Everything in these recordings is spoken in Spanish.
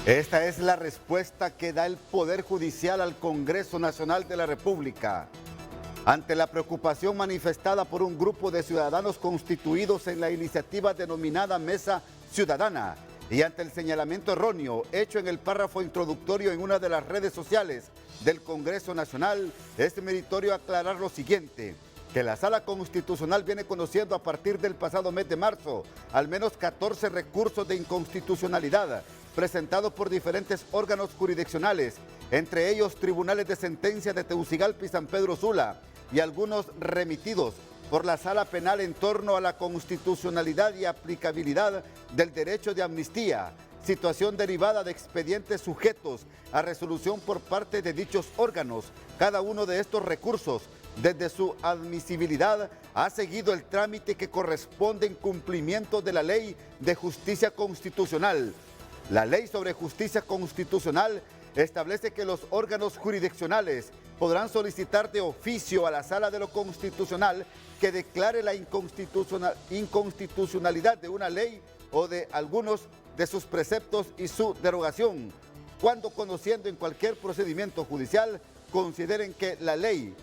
Esta es la respuesta que da el Poder Judicial al Congreso Nacional de la República. Ante la preocupación manifestada por un grupo de ciudadanos constituidos en la iniciativa denominada Mesa Ciudadana y ante el señalamiento erróneo hecho en el párrafo introductorio en una de las redes sociales del Congreso Nacional, es meritorio aclarar lo siguiente: que la Sala Constitucional viene conociendo a partir del pasado mes de marzo al menos 14 recursos de inconstitucionalidad presentados por diferentes órganos jurisdiccionales, entre ellos tribunales de sentencia de Tegucigalpa y San Pedro Sula, y algunos remitidos por la Sala Penal en torno a la constitucionalidad y aplicabilidad del derecho de amnistía, situación derivada de expedientes sujetos a resolución por parte de dichos órganos. Cada uno de estos recursos, desde su admisibilidad, ha seguido el trámite que corresponde en cumplimiento de la Ley de Justicia Constitucional. La Ley sobre Justicia Constitucional establece que los órganos jurisdiccionales podrán solicitar de oficio a la Sala de lo Constitucional que declare la inconstitucionalidad de una ley o de algunos de sus preceptos y su derogación, cuando, conociendo en cualquier procedimiento judicial, consideren que la ley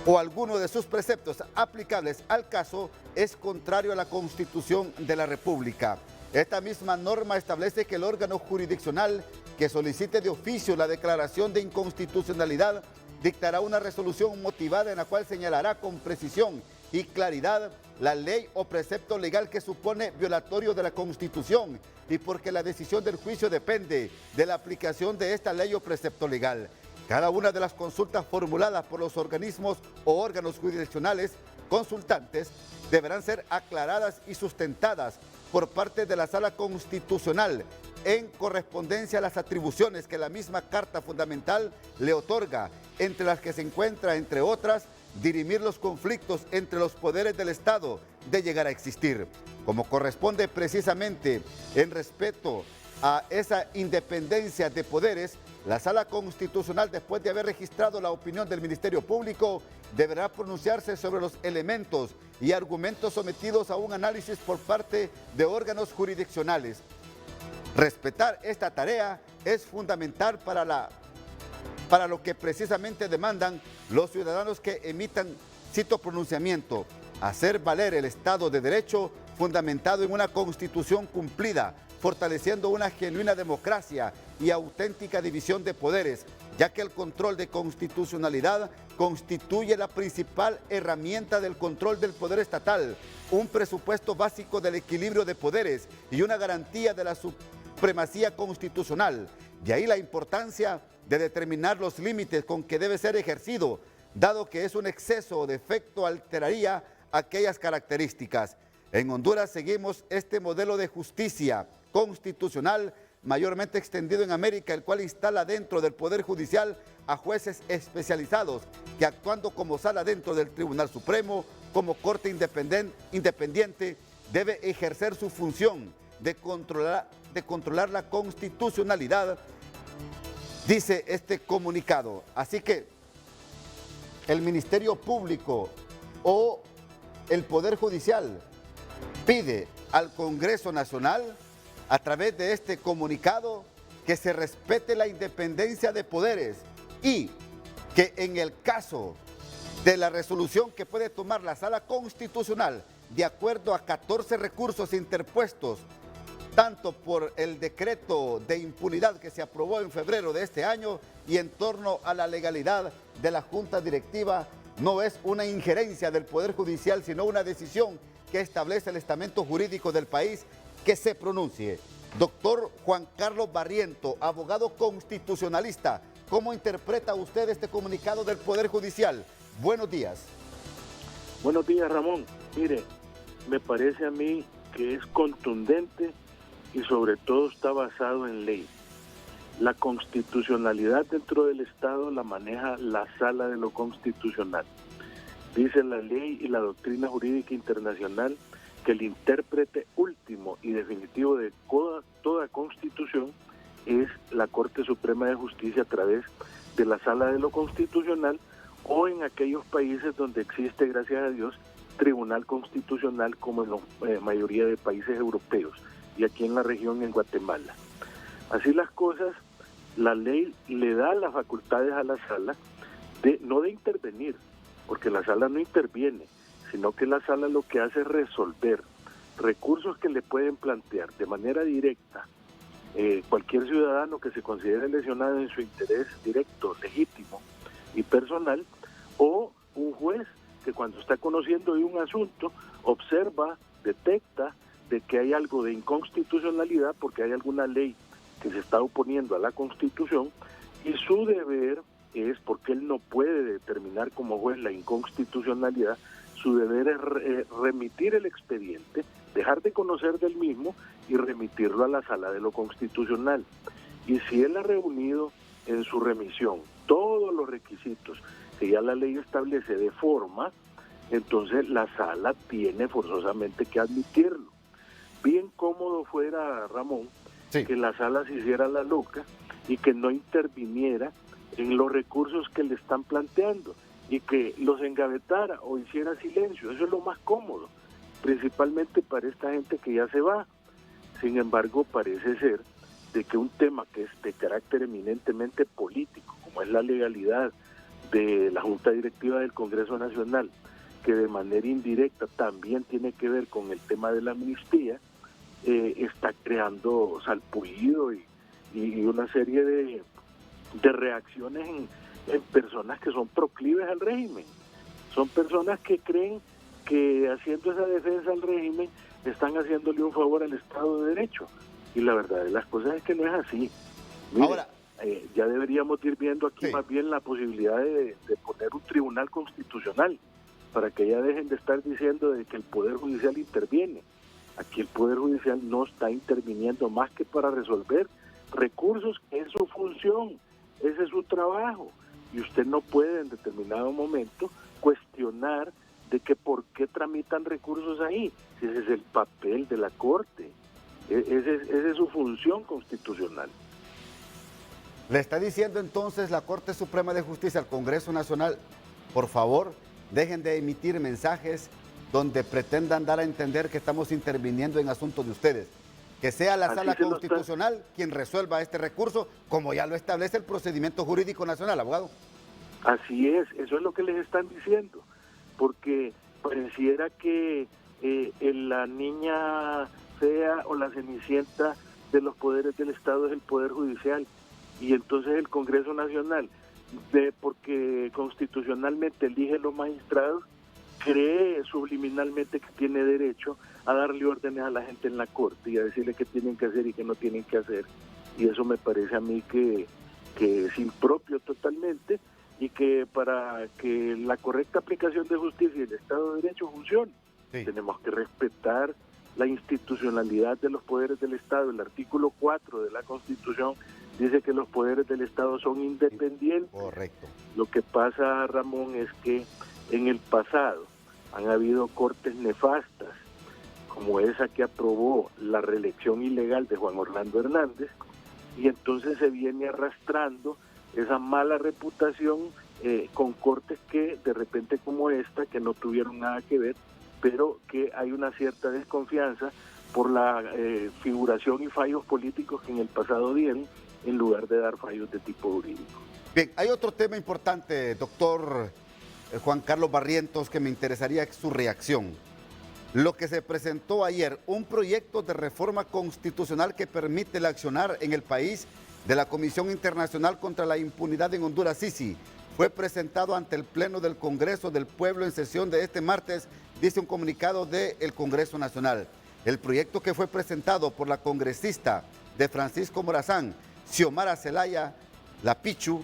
o alguno de sus preceptos aplicables al caso es contrario a la Constitución de la República. Esta misma norma establece que el órgano jurisdiccional que solicite de oficio la declaración de inconstitucionalidad dictará una resolución motivada en la cual señalará con precisión y claridad la ley o precepto legal que supone violatorio de la Constitución, y porque la decisión del juicio depende de la aplicación de esta ley o precepto legal. Cada una de las consultas formuladas por los organismos o órganos jurisdiccionales consultantes deberán ser aclaradas y sustentadas por parte de la Sala Constitucional en correspondencia a las atribuciones que la misma Carta Fundamental le otorga, entre las que se encuentra, entre otras, dirimir los conflictos entre los poderes del Estado de llegar a existir. Como corresponde precisamente en respeto a esa independencia de poderes, la Sala Constitucional, después de haber registrado la opinión del Ministerio Público, deberá pronunciarse sobre los elementos y argumentos sometidos a un análisis por parte de órganos jurisdiccionales. Respetar esta tarea es fundamental para lo que precisamente demandan los ciudadanos que emitan cito pronunciamiento: hacer valer el Estado de Derecho fundamentado en una Constitución cumplida, fortaleciendo una genuina democracia y auténtica división de poderes, ya que el control de constitucionalidad constituye la principal herramienta del control del poder estatal, un presupuesto básico del equilibrio de poderes y una garantía de la supremacía constitucional. De ahí la importancia de determinar los límites con que debe ser ejercido, dado que es un exceso o defecto alteraría aquellas características. En Honduras seguimos este modelo de justicia constitucional mayormente extendido en América, el cual instala dentro del Poder Judicial a jueces especializados que, actuando como sala dentro del Tribunal Supremo, como corte independiente, debe ejercer su función de controlar la constitucionalidad, dice este comunicado. Así que el Ministerio Público o el Poder Judicial pide al Congreso Nacional, a través de este comunicado, que se respete la independencia de poderes y que en el caso de la resolución que puede tomar la Sala Constitucional, de acuerdo a 14 recursos interpuestos, tanto por el decreto de impunidad que se aprobó en febrero de este año y en torno a la legalidad de la Junta Directiva, no es una injerencia del Poder Judicial, sino una decisión que establece el estamento jurídico del país, que se pronuncie. Doctor Juan Carlos Barriento, abogado constitucionalista, ¿cómo interpreta usted este comunicado del Poder Judicial? Buenos días. Buenos días, Ramón. Mire, me parece a mí que es contundente y sobre todo está basado en ley. La constitucionalidad dentro del Estado la maneja la Sala de lo Constitucional. Dice la ley y la doctrina jurídica internacional que el intérprete último y definitivo de toda constitución es la Corte Suprema de Justicia a través de la Sala de lo Constitucional, o en aquellos países donde existe, gracias a Dios, Tribunal Constitucional, como en la mayoría de países europeos y aquí en la región, en Guatemala. Así las cosas, la ley le da las facultades a la sala no de intervenir, porque la sala no interviene, sino que la sala lo que hace es resolver recursos que le pueden plantear de manera directa cualquier ciudadano que se considere lesionado en su interés directo, legítimo y personal, o un juez que cuando está conociendo de un asunto observa, detecta de que hay algo de inconstitucionalidad porque hay alguna ley que se está oponiendo a la Constitución, y su deber es, porque él no puede determinar como juez la inconstitucionalidad, su deber es remitir el expediente, dejar de conocer del mismo y remitirlo a la Sala de lo Constitucional. Y si él ha reunido en su remisión todos los requisitos que ya la ley establece de forma, entonces la sala tiene forzosamente que admitirlo. Bien cómodo fuera, Ramón, sí, que la sala se hiciera la loca y que no interviniera en los recursos que le están planteando y que los engavetara o hiciera silencio. Eso es lo más cómodo, principalmente para esta gente que ya se va. Sin embargo, parece ser de que un tema que es de carácter eminentemente político, como es la legalidad de la Junta Directiva del Congreso Nacional, que de manera indirecta también tiene que ver con el tema de la amnistía, está creando salpullido y una serie de reacciones en personas que son proclives al régimen. Son personas que creen que haciendo esa defensa al régimen están haciéndole un favor al Estado de Derecho. Y la verdad de las cosas es que no es así. Mire, ahora, ya deberíamos ir viendo aquí más bien la posibilidad de poner un tribunal constitucional para que ya dejen de estar diciendo de que el Poder Judicial interviene. Aquí el Poder Judicial no está interviniendo más que para resolver recursos, que es su función, ese es su trabajo. Y usted no puede en determinado momento cuestionar de que por qué tramitan recursos ahí, si ese es el papel de la Corte, esa es su función constitucional. Le está diciendo entonces la Corte Suprema de Justicia al Congreso Nacional, por favor, dejen de emitir mensajes donde pretendan dar a entender que estamos interviniendo en asuntos de ustedes. Que sea la Sala Constitucional quien resuelva este recurso, como ya lo establece el procedimiento jurídico nacional, abogado. Así es, eso es lo que les están diciendo, porque pareciera que la niña fea o la cenicienta de los poderes del Estado es el Poder Judicial, y entonces el Congreso Nacional, porque constitucionalmente elige los magistrados, cree subliminalmente que tiene derecho a darle órdenes a la gente en la Corte y a decirle qué tienen que hacer y qué no tienen que hacer. Y eso me parece a mí que es impropio totalmente, y que para que la correcta aplicación de justicia y el Estado de Derecho funcione, tenemos que respetar la institucionalidad de los poderes del Estado. El artículo 4 de la Constitución dice que los poderes del Estado son independientes. Correcto. Lo que pasa, Ramón, es que en el pasado han habido cortes nefastas, como esa que aprobó la reelección ilegal de Juan Orlando Hernández, y entonces se viene arrastrando esa mala reputación con cortes que de repente como esta, que no tuvieron nada que ver, pero que hay una cierta desconfianza por la figuración y fallos políticos que en el pasado dieron, en lugar de dar fallos de tipo jurídico. Bien, hay otro tema importante, doctor Juan Carlos Barrientos, que me interesaría su reacción. Lo que se presentó ayer, un proyecto de reforma constitucional que permite el accionar en el país de la Comisión Internacional contra la Impunidad en Honduras, CICI, fue presentado ante el Pleno del Congreso del Pueblo en sesión de este martes, dice un comunicado del Congreso Nacional. El proyecto, que fue presentado por la congresista de Francisco Morazán, Xiomara Zelaya Lapichu,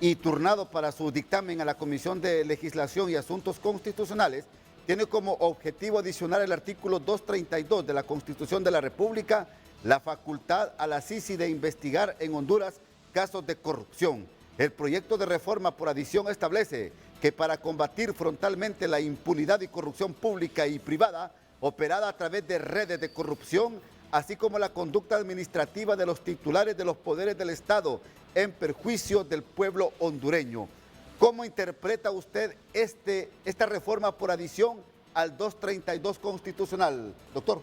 y turnado para su dictamen a la Comisión de Legislación y Asuntos Constitucionales, tiene como objetivo adicionar el artículo 232 de la Constitución de la República, la facultad a la CICI de investigar en Honduras casos de corrupción. El proyecto de reforma por adición establece que para combatir frontalmente la impunidad y corrupción pública y privada operada a través de redes de corrupción, así como la conducta administrativa de los titulares de los poderes del Estado en perjuicio del pueblo hondureño. ¿Cómo interpreta usted esta reforma por adición al 232 constitucional, doctor?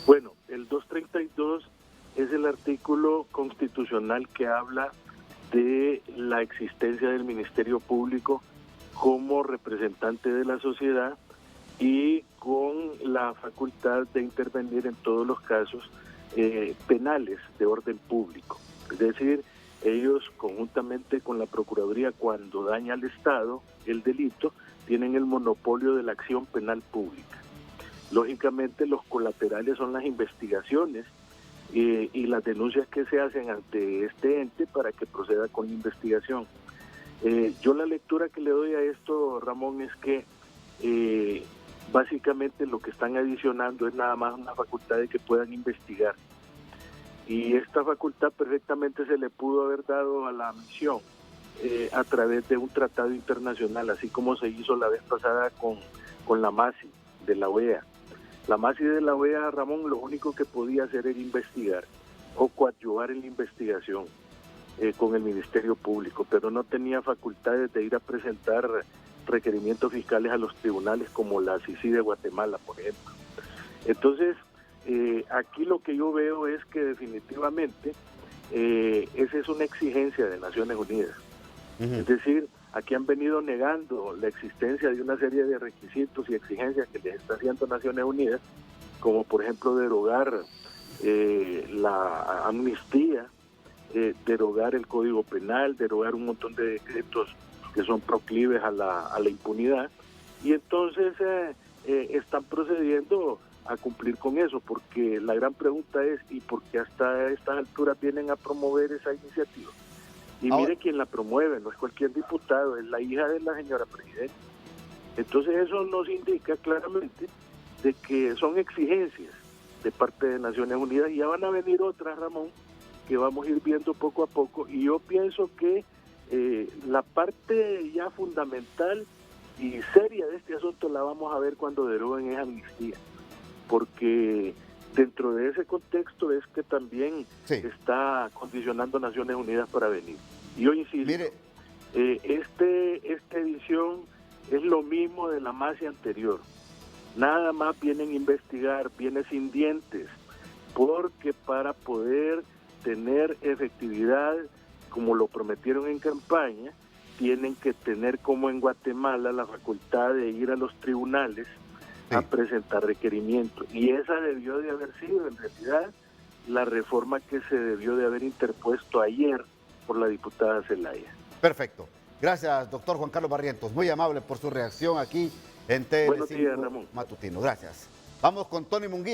Bueno, el 232 es el artículo constitucional que habla de la existencia del Ministerio Público como representante de la sociedad y con la facultad de intervenir en todos los casos penales de orden público. Es decir, ellos conjuntamente con la Procuraduría, cuando daña al Estado el delito, tienen el monopolio de la acción penal pública. Lógicamente los colaterales son las investigaciones y las denuncias que se hacen ante este ente para que proceda con la investigación. Yo la lectura que le doy a esto, Ramón, es que básicamente lo que están adicionando es nada más una facultad de que puedan investigar. Y esta facultad perfectamente se le pudo haber dado a la misión a través de un tratado internacional, así como se hizo la vez pasada con la MASI de la OEA. La MASI de la OEA, Ramón, lo único que podía hacer era investigar o coadyuvar en la investigación con el Ministerio Público, pero no tenía facultades de ir a presentar requerimientos fiscales a los tribunales como la CICI de Guatemala, por ejemplo. Entonces, aquí lo que yo veo es que definitivamente esa es una exigencia de Naciones Unidas. Es decir, aquí han venido negando la existencia de una serie de requisitos y exigencias que les está haciendo Naciones Unidas, como por ejemplo derogar la amnistía, derogar el Código Penal, derogar un montón de decretos que son proclives a la impunidad, y entonces están procediendo a cumplir con eso, porque la gran pregunta es, ¿y por qué hasta estas alturas vienen a promover esa iniciativa? Y mire quién la promueve, no es cualquier diputado, es la hija de la señora presidenta. Entonces eso nos indica claramente de que son exigencias de parte de Naciones Unidas, y ya van a venir otras, Ramón, que vamos a ir viendo poco a poco, y yo pienso que la parte ya fundamental y seria de este asunto la vamos a ver cuando deroguen esa amnistía, porque dentro de ese contexto es que también está condicionando Naciones Unidas para venir. Y yo insisto, mire, esta edición es lo mismo de la MASI anterior, nada más vienen a investigar, viene sin dientes, porque para poder tener efectividad, como lo prometieron en campaña, tienen que tener, como en Guatemala, la facultad de ir a los tribunales a presentar requerimientos. Y esa debió de haber sido, en realidad, la reforma que se debió de haber interpuesto ayer por la diputada Zelaya. Perfecto. Gracias, doctor Juan Carlos Barrientos. Muy amable por su reacción aquí en TN5 Buenos días, Ramón. Matutino. Gracias. Vamos con Tony Munguía.